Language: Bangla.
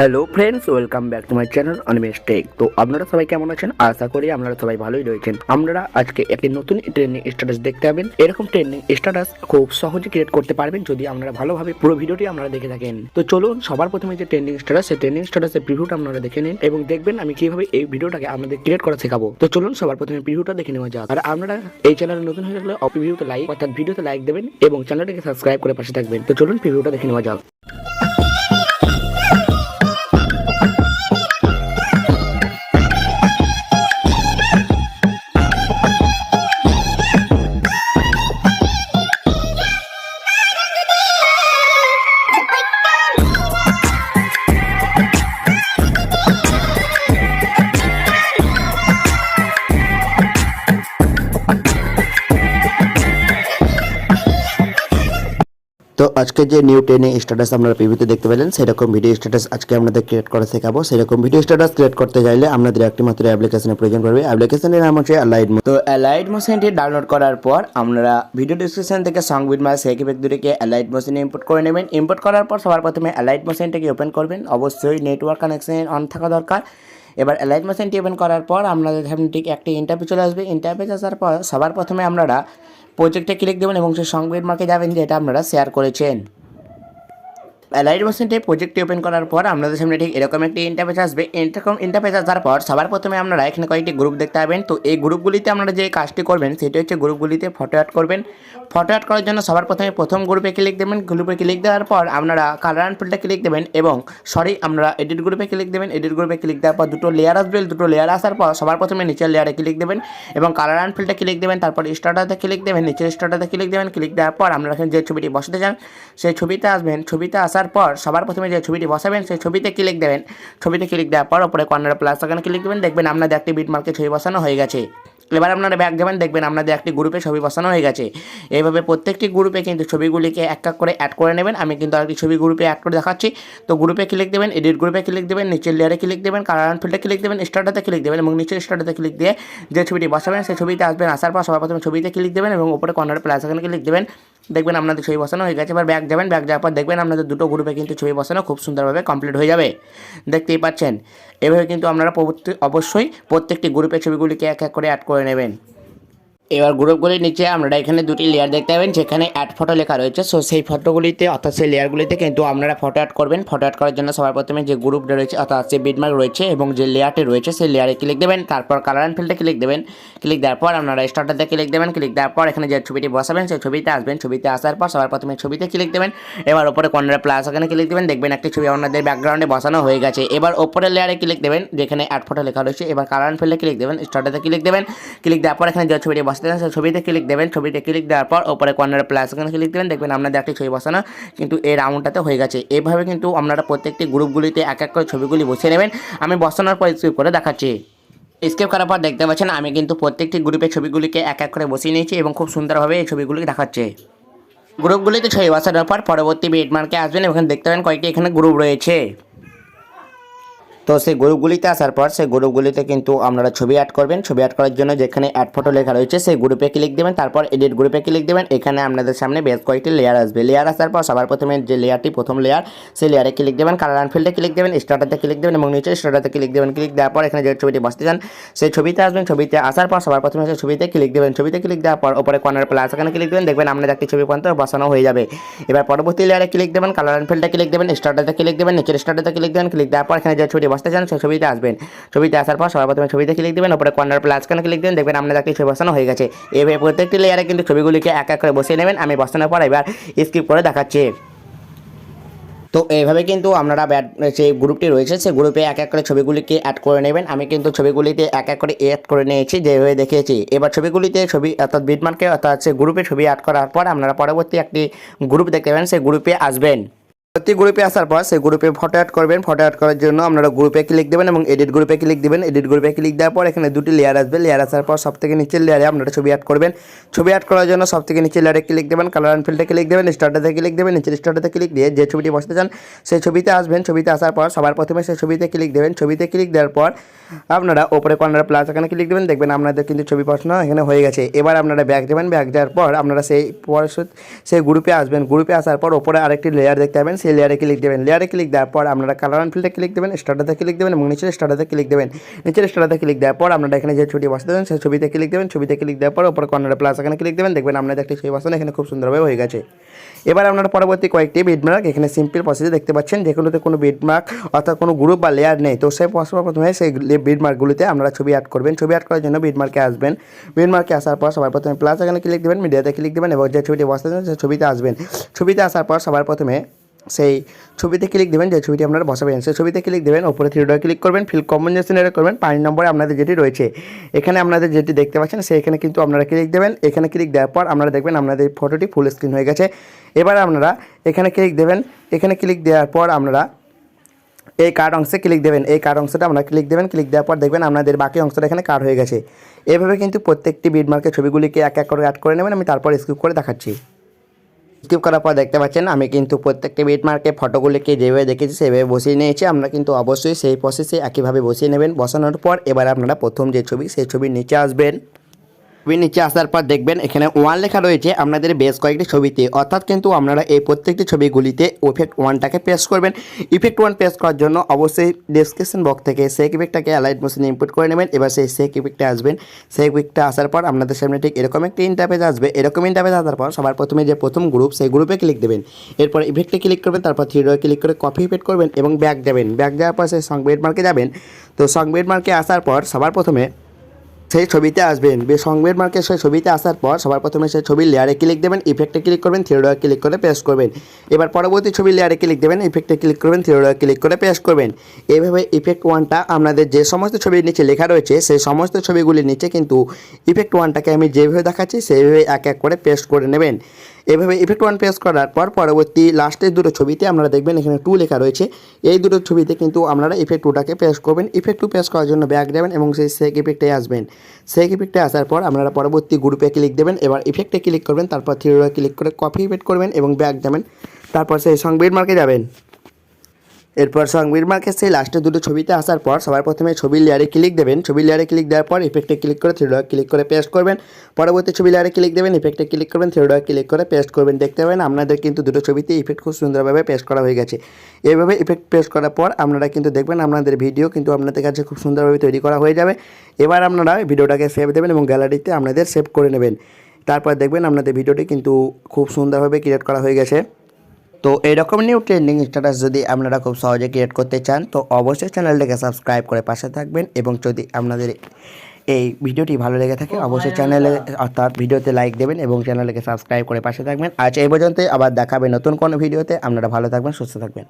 Hello friends, welcome back to my channel Animesh tech. তো আপনারা সবাই কেমন আছেন? আশা করি আপনারা সবাই ভালোই রয়েছেন। আমরা আজকে একটি নতুন ট্রেন্ডিং স্ট্যাটাস দেখতে পাবেন। এরকম ট্রেন্ডিং স্ট্যাটাস খুব সহজে ক্রিয়েট করতে পারবেন যদি আপনারা ভালোভাবে পুরো ভিডিওটি আপনারা দেখে থাকেন। তো চলুন সবার প্রথমে যে ট্রেন্ডিং স্ট্যাটাস, সেই ট্রেন্ডিং স্ট্যাটাসের প্রিভিউটা আপনারা দেখে নিন এবং দেখবেন আমি কিভাবে এই ভিডিওটাকে আপনাদের ক্রিয়েট করা শেখাবো। তো চলুন সবার প্রথমে প্রিভিউটা দেখে নেওয়া যাক। আর আপনারা এই চ্যানেলে নতুন হয়ে থাকলে প্রিভিউতে লাইক অর্থাৎ ভিডিওতে লাইক দেবেন এবং চ্যানেলটিকে সাবস্ক্রাইব করে পাশে থাকবেন। তো চলুন প্রিভিউটা দেখে নেওয়া যাক। তো আজকে যে নিউ ট্রেনিং স্ট্যাটাস আপনারা প্রিভিউতে দেখতে পেলেন, সেরকম ভিডিও স্ট্যাটাস আজকে আপনাদের ক্রিয়েট করে শেখাবো। সেরকম ভিডিও স্ট্যাটাস ক্রিয়েট করতে চাইলে আপনাদের একটি মাত্র অ্যাপ্লিকেশনের প্রয়োজন পড়বে। অ্যাপ্লিকেশনের নাম হচ্ছে alight। তো alight মোশনটি ডাউনলোড করার পর আপনারা ভিডিও ডেসক্রিপশন থেকে সং উইথ মাই সেই দুটিকে alight মোশনে ইম্পোর্ট করে নেবেন। ইম্পোর্ট করার পর সবার প্রথমে alight মোশনটাকে ওপেন করবেন। অবশ্যই নেটওয়ার্ক কানেকশন অন থাকা দরকার। এবার alight মোশনটি ওপেন করার পর আপনাদের সামনে ঠিক একটি ইন্টারভিউ চলে আসবে। ইন্টারভিউ আসার পর সবার প্রথমে আপনারা প্রজেক্টে ক্লিক দেবেন এবং সেই সংবিট মার্কে যাবেন যেটা আপনারা শেয়ার করেছেন। alight মোশনটি প্রজেক্টটি ওপেন করার পর আপনাদের সামনে ঠিক এরকম একটি ইন্টারফেস আসবে। এরকম ইন্টারফেস আসার পর সবার প্রথমে আপনারা এখানে কয়েকটি গ্রুপ দেখতে পাবেন। তো এই গ্রুপগুলিতে আপনারা যে কাজটি করবেন সেটি হচ্ছে গ্রুপগুলিতে ফটো অ্যাড করবেন। ফটো অ্যাড করার জন্য সবার প্রথমে প্রথম গ্রুপে ক্লিক দেবেন। গ্রুপে ক্লিক দেওয়ার পর আপনারা কালার অ্যান্ড ফিল্টারে ক্লিক দেবেন এবং আপনারা এডিট গ্রুপে ক্লিক দেবেন। এডিট গ্রুপে ক্লিক দেওয়ার পর দুটো লেয়ার আসবে। দুটো লেয়ার আসার পর সবার প্রথমে নিচের লেয়ারে ক্লিক দেবেন এবং কালার অ্যান্ড ফিল্টারে ক্লিক দেবেন। তারপর স্টার্টারে ক্লিক দেবেন, নিচের স্টার্টারে ক্লিক দেবেন। ক্লিক দেওয়ার পর আপনারা এখানে যে ছবিটি বসাতে চান সেই ছবিতে আসবেন। ছবিতে আসার পর সবার প্রথমে যে ছবিটি বসাবেন সেই ছবিতে ক্লিক দেবেন। ছবিতে ক্লিক দেওয়ার পর উপরে কর্নারে প্লাস আইকনে ক্লিক দেবেন। দেখবেন আপনাদের একটি বিটমার্কে ছবি বসানো হয়ে গেছে। এবার আপনারা ব্যাক যাবেন, দেখবেন আপনাদের একটি গ্রুপে ছবি বসানো হয়ে গেছে। এইভাবে প্রত্যেকটি গ্রুপে কিন্তু ছবিগুলিকে এক এক করে অ্যাড করে নেবেন। আমি কিন্তু আরেকটি ছবি গ্রুপে অ্যাড করে দেখাচ্ছি। তো গ্রুপে ক্লিক দেবেন, এডিট গ্রুপে ক্লিক দেবেন, নিচের লেয়ারে ক্লিক দেবেন, কালার অ্যান্ড ফিল্টারে ক্লিক দেবেন, স্টার্টারে ক্লিক দেবেন এবং নিচের স্টার্টারে ক্লিক দিয়ে যে ছবিটি বসাবেন সেই ছবিতে আসবেন। আসার পর সবার প্রথমে ছবিতে ক্লিক দেবেন এবং উপরে কর্নারে প্লাস আইকনে ক্লিক দেবেন। দেখবেন আপনাদের ছবি বসানো হয়ে গেছে। এবার ব্যাক যাবেন, ব্যাক যাওয়ার পর দেখবেন আপনাদের দুটো গ্রুপে কিন্তু ছবি বসানো খুব সুন্দরভাবে কমপ্লিট হয়ে যাবে। দেখতেই পাচ্ছেন। এভাবে কিন্তু আপনারা অবশ্যই প্রত্যেকটি গ্রুপে ছবিগুলিকে এক এক করে অ্যাড করে নেবেন। এবার গ্রুপগুলির নিচে আপনারা এখানে দুটি লেয়ার দেখতে পাবেন যেখানে অ্যাড ফটো লেখা রয়েছে। সো সেই ফটোগুলিতে অর্থাৎ সেই লেয়ারগুলিতে কিন্তু আপনারা ফটো অ্যাড করবেন। ফটো অ্যাড করার জন্য সবার প্রথমে যে গ্রুপটা রয়েছে অর্থাৎ যে বিটমার্ক রয়েছে এবং যে লেয়ারটি রয়েছে সেই লেয়ারে ক্লিক দেবেন। তারপর কালার অ্যান্ড ফিল্টারে ক্লিক দেবেন। ক্লিক দেওয়ার পর আপনারা স্টার্টারে ক্লিক দেবেন। ক্লিক দেওয়ার পর এখানে যে ছবিটি বসাবেন সেই ছবিতে আসবেন। ছবিতে আসার পর সবার প্রথমে ছবিতে ক্লিক দেবেন। এবার ওপরে কর্নারে প্লাস এখানে ক্লিক দেবেন। দেখবেন একটি ছবি আপনাদের ব্যাকগ্রাউন্ডে বসানো হয়ে গেছে। এবার ওপরের লেয়ারে ক্লিক দেবেন যেখানে অ্যাড ফটো লেখা রয়েছে। এবার কালার অ্যান্ড ফিল্টারে ক্লিক দেবেন, স্টার্টারে ক্লিক দেবেন। ক্লিক দেওয়ার পর এখানে যে ছবিটি বসাতে দেন সেই ছবিতে ক্লিক দেবেন। ছবিতে ক্লিক দেওয়ার পর উপরে কর্নারে প্লাস এখানে ক্লিক দেবেন। দেখবেন আপনাদের একটি ছবি বসানো কিন্তু এই রাউন্ডটাতে হয়ে গেছে। এইভাবে কিন্তু আপনারা প্রত্যেকটি গ্রুপগুলিতে এক এক করে ছবিগুলি বসিয়ে নেবেন। আমি বসানোর পর স্কিপ করে দেখাচ্ছি। স্কিপ করার পর দেখতে পাচ্ছেন আমি কিন্তু প্রত্যেকটি গ্রুপের ছবিগুলিকে এক এক করে বসিয়ে নিয়েছি এবং খুব সুন্দরভাবে এই ছবিগুলি দেখাচ্ছে। গ্রুপগুলিতে ছবি বসানোর পর পরবর্তী বিটমার্কে আসবেন এবং দেখতে পাবেন কয়েকটি এখানে গ্রুপ রয়েছে। তো সেই গ্রুপগুলিতে আসার পর সেই গ্রুপগুলিতে কিন্তু আপনারা ছবি অ্যাড করবেন। ছবি অ্যাড করার জন্য যেখানে অ্যাড ফটো লেখা রয়েছে সেই গ্রুপে ক্লিক দেবেন। তারপর এডিট গ্রুপে ক্লিক দেবেন। এখানে আপনাদের সামনে বেশ কয়েকটি লেয়ার আসবে। লেয়ার আসার পর সবার প্রথমে যে লেয়ারটি প্রথম লেয়ার সেই লেয়ারে ক্লিক দেবেন, কালার অ্যান্ড ফিল্টারে ক্লিক দেবেন, স্টার্টারে ক্লিক দেবেন এবং নিচে স্টার্টারে ক্লিক দেবেন। ক্লিক দেওয়ার পর এখানে যে ছবিটি বসতে চান সেই ছবিতে আসবেন। ছবিতে আসার পর সবার প্রথমে সেই ছবিতে ক্লিক দেবেন। ছবিতে ক্লিক দেওয়ার পর উপরে কর্নার প্লাস এখানে ক্লিক দেবেন। দেখবেন আপনাদের একটি ছবি পর্যন্ত বসানো হয়ে যাবে। এবার পরবর্তী লেয়ারে ক্লিক দেবেন, কালার অ্যান্ড ফিল্টারে ক্লিক দেবেন, স্টার্টারে ক্লিক দেবেন, নিচের স্টার্টারে ক্লিক দেবেন। ক্লিক দেওয়ার পর এখানে যে ছবিটি বসতে চান সেই ছবিতে আসবেন। ছবিতে আসার পর সবার প্রথমে ছবিতে ক্লিক দেবেন, উপরে কর্নার প্লাস এখানে ক্লিক দেবেন। দেখবেন আপনাদের একটি ছবি বসানো হয়ে গেছে। এভাবে প্রত্যেকটি লেয়ারে কিন্তু ছবিগুলিকে এক এক করে বসিয়ে নেবেন। আমি বসানোর পর এবার স্কিপ করে দেখাচ্ছি। তো এইভাবে কিন্তু আপনারা যে গ্রুপটি রয়েছে সেই গ্রুপে এক এক করে ছবিগুলিকে অ্যাড করে নেবেন। আমি কিন্তু ছবিগুলিতে এক এক করে অ্যাড করে নিয়েছি যেভাবে দেখিয়েছি। এবার ছবিগুলিতে ছবি অর্থাৎ বিটমার্কে অর্থাৎ সেই গ্রুপে ছবি অ্যাড করার পর আপনারা পরবর্তী একটি গ্রুপ দেখতে পাবেন, সেই গ্রুপে আসবেন। প্রতি গ্রুপে আসার পর সেই গ্রুপে ফটো অ্যাড করবেন। ফটো অ্যাড করার জন্য আপনারা গ্রুপে ক্লিক দেবেন এবং এডিট গ্রুপে ক্লিক দেবেন। এডিট গ্রুপে ক্লিক দেওয়ার পর এখানে দুটি লেয়ার আসবে। লেয়ার আসার পর সবথেকে নিচের লেয়ারে আপনারা ছবি অ্যাড করবেন। ছবি অ্যাড করার জন্য সবথেকে নিচের লেয়ারে ক্লিক দেবেন, কালার অ্যান্ড ফিল্টারে ক্লিক দেবেন, স্টার্টারে ক্লিক দেবেন, নিচের স্টার্টারে ক্লিক দিয়ে যে ছবিটি বসাতে চান সেই ছবিতে আসবেন। ছবিতে আসার পর সবার প্রথমে সেই ছবিতে ক্লিক দেবেন। ছবিতে ক্লিক দেওয়ার পর আপনারা ওপরে কর্নার প্লাস এখানে ক্লিক দেবেন। দেখবেন আপনাদের কিন্তু ছবি বসানো এখানে হয়ে গেছে। এবার আপনারা ব্যাক যাবেন। ব্যাক যাওয়ার পর আপনারা সেই গ্রুপে আসবেন। গ্রুপে আসার পর ওপরে আরেকটি লেয়ার দেখতে পাবেন। সেই সেই লেয়ারে ক্লিক দেবেন। লেয়ারে ক্লিক দেওয়ার পর আপনারা কালার অ্যান্ড ফিল্ডে ক্লিক দেবেন, স্টার্টাতে ক্লিক দেবেন এবং নিচের স্টার্টাতে ক্লিক দেবেন। নিচের স্টার্টাতে ক্লিক দেওয়ার পর আপনারা এখানে যে ছবিটি বসাতে দেবেন সেই ছবিতে ক্লিক দেবেন। ছবিতে ক্লিক দেওয়ার পর ওপরে কর্নারে প্লাস এখানে ক্লিক দেবেন, দেখবেন আপনাদের একটি ছবি বসানো এখানে খুব সুন্দরভাবে হয়ে গেছে। এবার আপনারা পরবর্তী কয়েকটি বিটমার্ক এখানে সিম্পল প্রসেসে দেখতে পাচ্ছেন, যেগুলোতে কোনো বিটমার্ক অর্থাৎ কোনো গ্রুপ বা লেয়ার নেই। তো সেই প্রথমে সেই বিটমার্কগুলিতে আপনারা ছবি অ্যাড করবেন। ছবি অ্যাড করার জন্য বিটমার্কে আসবেন। বিটমার্কে আসার পর সবার প্রথমে প্লাস এখানে ক্লিক দেবেন, মিডিয়াতে ক্লিক দেবেন এবং যে ছবিটি বসাতে দেবেন সেই ছবিতে আসবেন। ছবিতে আসার পর সবার প্রথমে সেই ছবিতে ক্লিক দেবেন, যে ছবিটি আপনারা বসাবেন সেই ছবিতে ক্লিক দেবেন। ওপরে থ্রি ডটে ক্লিক করবেন, ফিল কম্বিনেশন এর করবেন। 5 নম্বরে আপনাদের যেটি রয়েছে এখানে আপনাদের যেটি দেখতে পাচ্ছেন সেইখানে কিন্তু আপনারা ক্লিক দেবেন। এখানে ক্লিক দেওয়ার পর আপনারা দেখবেন আপনাদের ফটোটি ফুল স্ক্রিন হয়ে গেছে। এবার আপনারা এখানে ক্লিক দেবেন। এখানে ক্লিক দেওয়ার পর আপনারা এই কার্ড অংশে ক্লিক দেবেন। এই কার্ড অংশটা আপনারা ক্লিক দেবেন। ক্লিক দেওয়ার পর দেখবেন আপনাদের বাকি অংশটা এখানে কার্ড হয়ে গেছে। এভাবে কিন্তু প্রত্যেকটি বিটমার্কের ছবিগুলিকে এক এক করে অ্যাড করে নেবেন। আমি তারপর স্কিপ করে দেখাচ্ছি। স্কিপ করার পর দেখতে পাচ্ছেন আমি কিন্তু প্রত্যেকটি বিটমার্কে ফটোগুলিকে যেভাবে দেখেছি সেভাবে বসিয়ে নিয়েছি। আপনারা কিন্তু অবশ্যই সেই প্রসেসে একইভাবে বসিয়ে নেবেন। বসানোর পর এবার আপনারা প্রথম যে ছবি সেই ছবির নিচে আসবেন। ছবির নিচে আসার পর দেখবেন এখানে 1 লেখা রয়েছে আপনাদের বেশ কয়েকটি ছবিতে, অর্থাৎ কিন্তু আপনারা এই প্রত্যেকটি ছবিগুলিতে ইফেক্ট 1টাকে পেস্ট করবেন। ইফেক্ট 1 পেস্ট করার জন্য অবশ্যই ডেসক্রিপশন বক্স থেকে সেক ইফেক্টটাকে অ্যালাইট মোশনে ইনপুট করে নেবেন। এবার সেই সেক ইফেক্টে আসবেন। সেক ইফেক্টে আসার পর আপনাদের সামনে ঠিক এরকম একটি ইন্টারফেস আসবে। এরকম ইন্টারফেস আসার পর সবার প্রথমে যে প্রথম গ্রুপ সেই গ্রুপে ক্লিক দেবেন। এরপর ইফেক্টে ক্লিক করবেন, তারপর থ্রি ডটে ক্লিক করে কপি ইফেক্ট করবেন এবং ব্যাক যাবেন। ব্যাক যাওয়ার পর সেই সং বিটমার্কে যাবেন। তো সং বিটমার্কে আসার পর সবার প্রথমে সেই ছবিতে আসবেন। সংবেদ মার্কের সেই ছবিতে আসার পর সবার প্রথমে সেই ছবির লেয়ারে ক্লিক দেবেন, ইফেক্টে ক্লিক করবেন, থ্রি ডটে ক্লিক করে পেস্ট করবেন। এবার পরবর্তী ছবির লেয়ারে ক্লিক দেবেন, ইফেক্টে ক্লিক করবেন, থ্রি ডটে ক্লিক করে পেস্ট করবেন। এইভাবে ইফেক্ট 1টা আপনাদের যে সমস্ত ছবির নিচে লেখা রয়েছে সেই সমস্ত ছবিগুলির নিচে কিন্তু ইফেক্ট 1টাকে আমি যেভাবে দেখাচ্ছি সেইভাবে এক এক করে পেস্ট করে নেবেন। এভাবে ইফেক্ট 1 পেস্ট করার পর পরবর্তী লাস্টের দুটো ছবিতে আপনারা দেখবেন এখানে 2 লেখা রয়েছে। এই দুটো ছবিতে কিন্তু আপনারা ইফেক্ট 2টাকে পেস্ট করবেন। ইফেক্ট 2 পেস্ট করার জন্য ব্যাক যাবেন এবং সেই সেক ইফেক্টে আসবেন। সেক ইফেক্টে আসার পর আপনারা পরবর্তী গ্রুপে ক্লিক দেবেন। এবার ইফেক্টে ক্লিক করবেন, তারপর থ্রি ডটে ক্লিক করে কপি ইফেক্ট করবেন এবং ব্যাক যাবেন। তারপর সেই সংবিট মার্কে যাবেন। এরপর সংবিট মার্কের সেই লাস্টের দুটো ছবিতে আসার পর সবার প্রথমে ছবির লেয়ারে ক্লিক দেবেন। ছবির লেয়ারে ক্লিক দেওয়ার পর ইফেক্টে ক্লিক করে থ্রি ডটে ক্লিক করে পেস্ট করবেন। পরবর্তী ছবি লেয়ারে ক্লিক দেবেন, ইফেক্টে ক্লিক করবেন, থ্রি ডটে ক্লিক করে পেস্ট করবেন। দেখতে পাবেন আপনাদের কিন্তু দুটো ছবিতে ইফেক্ট খুব সুন্দরভাবে পেস্ট করা হয়ে গেছে। এইভাবে ইফেক্ট পেস্ট করার পর আপনারা কিন্তু দেখবেন আপনাদের ভিডিও কিন্তু আপনাদের কাছে খুব সুন্দরভাবে তৈরি করা হয়ে যাবে। এবার আপনারা ভিডিওটাকে সেভ দেবেন এবং গ্যালারিতে আপনাদের সেভ করে নেবেন। তারপর দেখবেন আপনাদের ভিডিওটি কিন্তু খুব সুন্দরভাবে ক্রিয়েট করা হয়ে গেছে। তো এরকম নিউ ট্রেন্ডিং স্ট্যাটাস যদি আপনারা খুব সহজে ক্রিয়েট করতে চান তো অবশ্যই চ্যানেলটাকে সাবস্ক্রাইব করে পাশে থাকবেন এবং যদি আপনাদের এই ভিডিওটি ভালো লেগে থাকে অবশ্যই চ্যানেলে অর্থাৎ ভিডিওতে লাইক দেবেন এবং চ্যানেলটাকে সাবস্ক্রাইব করে পাশে থাকবেন। আজ এই পর্যন্তই, আবার দেখাবে নতুন কোনো ভিডিওতে। আপনারা ভালো থাকবেন, সুস্থ থাকবেন।